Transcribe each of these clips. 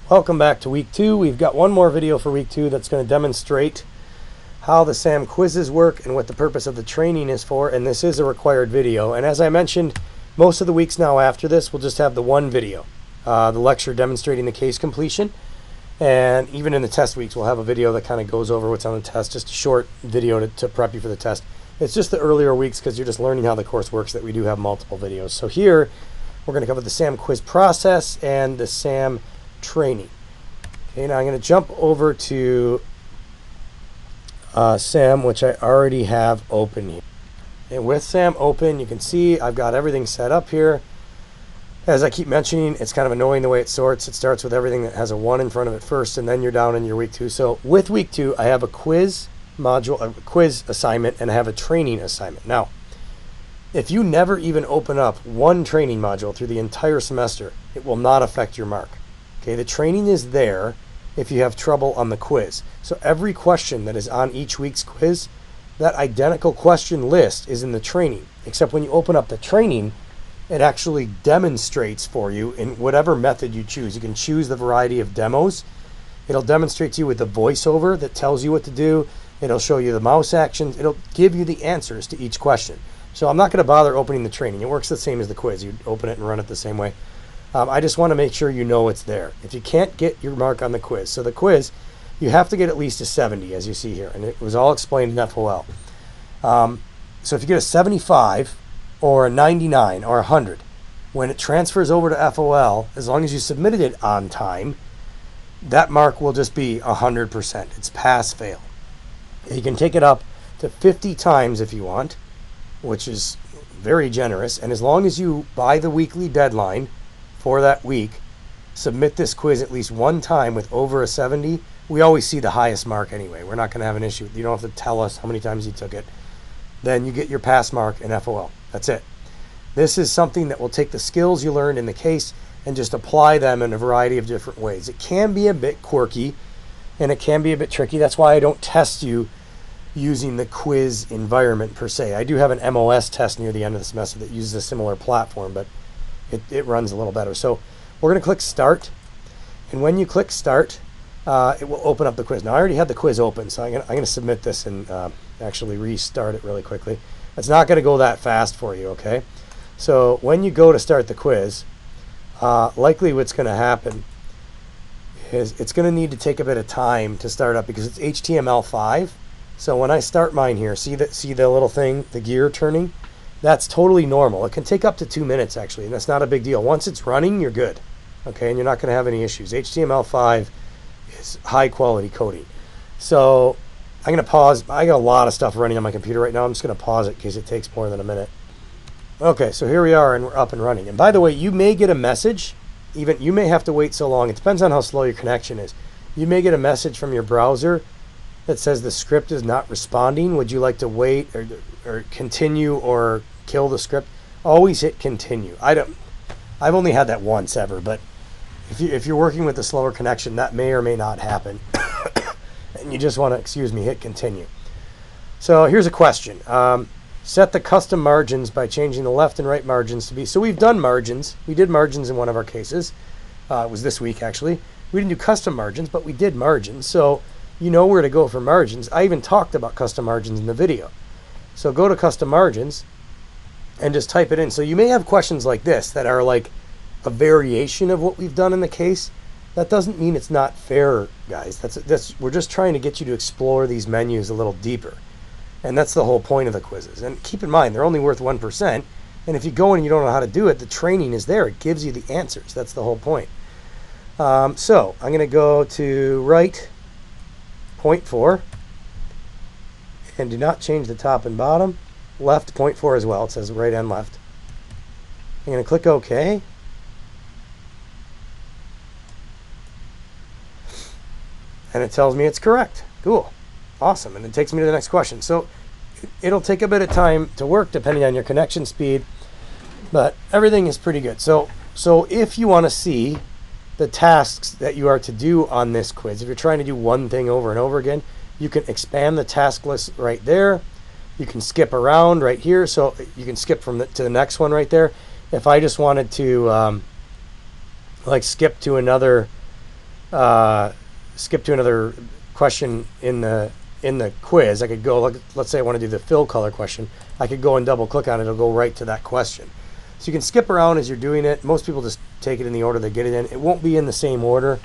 Welcome back to week 2. We've got one more video for week 2 that's going to demonstrate how the SAM quizzes work and what the purpose of the training is for, and this is a required video. And as I mentioned, most of the weeks now after this we'll just have the one video, the lecture demonstrating the case completion, and even in the test weeks we'll have a video that kind of goes over what's on the test, just a short video to prep you for the test. It's just the earlier weeks because you're just learning how the course works that we do have multiple videos. So here we're going to cover the SAM quiz process and the SAM training. Okay, now I'm going to jump over to SAM, which I already have open here. And with SAM open, you can see I've got everything set up here. As I keep mentioning, it's kind of annoying the way it sorts. It starts with everything that has a 1 in front of it first, and then you're down in your week 2. So with week 2, I have a quiz module, a quiz assignment, and I have a training assignment. Now, if you never even open up one training module through the entire semester, it will not affect your mark. Okay, the training is there if you have trouble on the quiz. So every question that is on each week's quiz, that identical question list is in the training, except when you open up the training, it actually demonstrates for you in whatever method you choose. You can choose the variety of demos. It'll demonstrate to you with the voiceover that tells you what to do. It'll show you the mouse actions. It'll give you the answers to each question. So I'm not going to bother opening the training. It works the same as the quiz. You open it and run it the same way. I just want to make sure you know it's there. If you can't get your mark on the quiz, so the quiz, you have to get at least a 70, as you see here, and it was all explained in FOL. So if you get a 75 or a 99 or 100, when it transfers over to FOL, as long as you submitted it on time, that mark will just be 100%. It's pass-fail. You can take it up to 50 times if you want, which is very generous, and as long as you, by the weekly deadline for that week, submit this quiz at least one time with over a 70, we always see the highest mark anyway. We're not going to have an issue. You don't have to tell us how many times you took it. Then you get your pass mark in FOL. That's it. This is something that will take the skills you learned in the case and just apply them in a variety of different ways. It can be a bit quirky and it can be a bit tricky. That's why I don't test you using the quiz environment per se. I do have an MOS test near the end of the semester that uses a similar platform, but it runs a little better. So we're going to click Start, and when you click Start, it will open up the quiz. Now I already had the quiz open, so I'm going to submit this and actually restart it really quickly. It's not going to go that fast for you, okay? So when you go to start the quiz, likely what's going to happen is it's going to need to take a bit of time to start up because it's HTML5. So when I start mine here, see the little thing, the gear turning? That's totally normal. It can take up to 2 minutes actually, and that's not a big deal. Once it's running, you're good, okay? And you're not going to have any issues. HTML5 is high quality coding. So I'm going to pause. I got a lot of stuff running on my computer right now. I'm just going to pause it in case it takes more than a minute. Okay, so here we are and we're up and running. And by the way, you may get a message. Even you may have to wait so long. It depends on how slow your connection is. You may get a message from your browser that says the script is not responding. Would you like to wait or continue or kill the script? Always hit continue. I've only had that once ever, but if you're working with a slower connection, that may or may not happen. And you just want to, hit continue. So here's a question. Set the custom margins by changing the left and right margins to be, so we've done margins. We did margins in one of our cases. It was this week actually. We didn't do custom margins, but we did margins. So you know where to go for margins. I even talked about custom margins in the video. So go to custom margins and just type it in. So you may have questions like this that are like a variation of what we've done in the case. That doesn't mean it's not fair, guys. We're just trying to get you to explore these menus a little deeper. And that's the whole point of the quizzes. And keep in mind, they're only worth 1%. And if you go in and you don't know how to do it, the training is there. It gives you the answers. That's the whole point. So I'm going to go to right 0.4. And do not change the top and bottom. Left 0.4 as well. It says right and left. I'm going to click OK. And it tells me it's correct. Cool. Awesome. And it takes me to the next question. So it'll take a bit of time to work depending on your connection speed, but everything is pretty good. So if you want to see the tasks that you are to do on this quiz, if you're trying to do one thing over and over again, you can expand the task list right there. You can skip around right here. So you can skip to the next one right there. If I just wanted to like skip to another skip to another question in the quiz. I could go, let's say I want to do the fill color question. I could go and double click on it. It'll go right to that question. So you can skip around as you're doing it. Most people just take it in the order they get it in. It won't be in the same order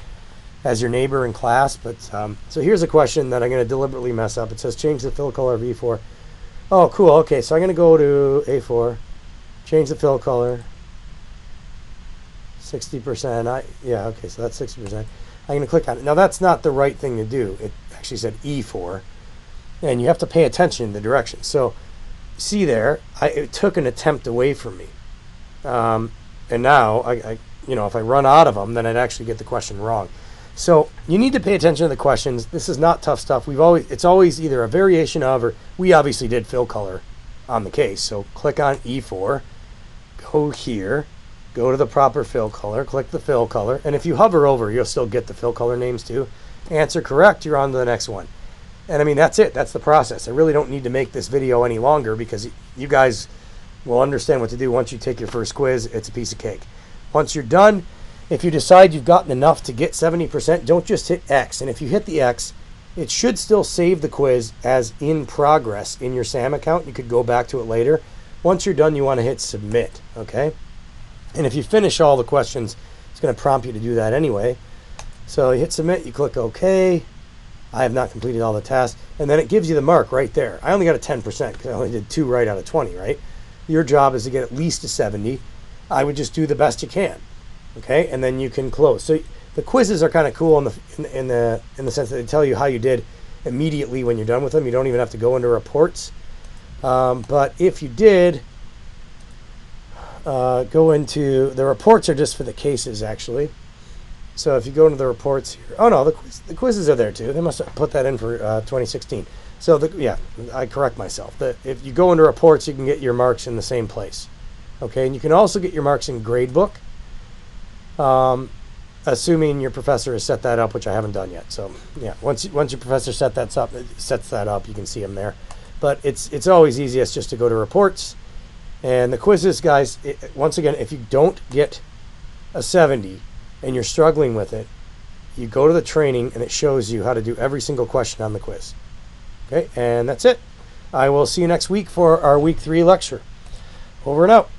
as your neighbor in class, but so here's a question that I'm going to deliberately mess up. It says change the fill color of E4. Oh, cool. Okay, so I'm going to go to A4, change the fill color, 60%. Yeah, okay, so that's 60%. I'm going to click on it. Now, that's not the right thing to do. It actually said E4, and you have to pay attention to the direction. So see there, it took an attempt away from me. And now, if I run out of them, then I'd actually get the question wrong. So you need to pay attention to the questions. This is not tough stuff. It's always either a variation of, or we obviously did fill color on the case. So click on E4, go here, go to the proper fill color, click the fill color, and if you hover over, you'll still get the fill color names too. Answer correct, you're on to the next one. And I mean, that's it. That's the process. I really don't need to make this video any longer because you guys will understand what to do once you take your first quiz. It's a piece of cake. Once you're done, if you decide you've gotten enough to get 70%, don't just hit X. And if you hit the X, it should still save the quiz as in progress in your SAM account. You could go back to it later. Once you're done, you want to hit submit, okay? And if you finish all the questions, it's going to prompt you to do that anyway. So you hit submit, you click OK. I have not completed all the tasks. And then it gives you the mark right there. I only got a 10% because I only did 2 right out of 20, right? Your job is to get at least a 70. I would just do the best you can. Okay, and then you can close. So the quizzes are kind of cool in the sense that they tell you how you did immediately when you're done with them. You don't even have to go into reports. But if you did go into the reports, are just for the cases actually. So if you go into the reports here, oh no, the quizzes are there too. They must have put that in for 2016. So yeah, I correct myself. If you go into reports, you can get your marks in the same place. Okay, and you can also get your marks in gradebook. Assuming your professor has set that up, which I haven't done yet. So yeah, once your professor sets that up, you can see them there. But it's always easiest just to go to reports. And the quizzes, guys, once again, if you don't get a 70 and you're struggling with it, you go to the training and it shows you how to do every single question on the quiz. Okay, and that's it. I will see you next week for our week 3 lecture. Over and out.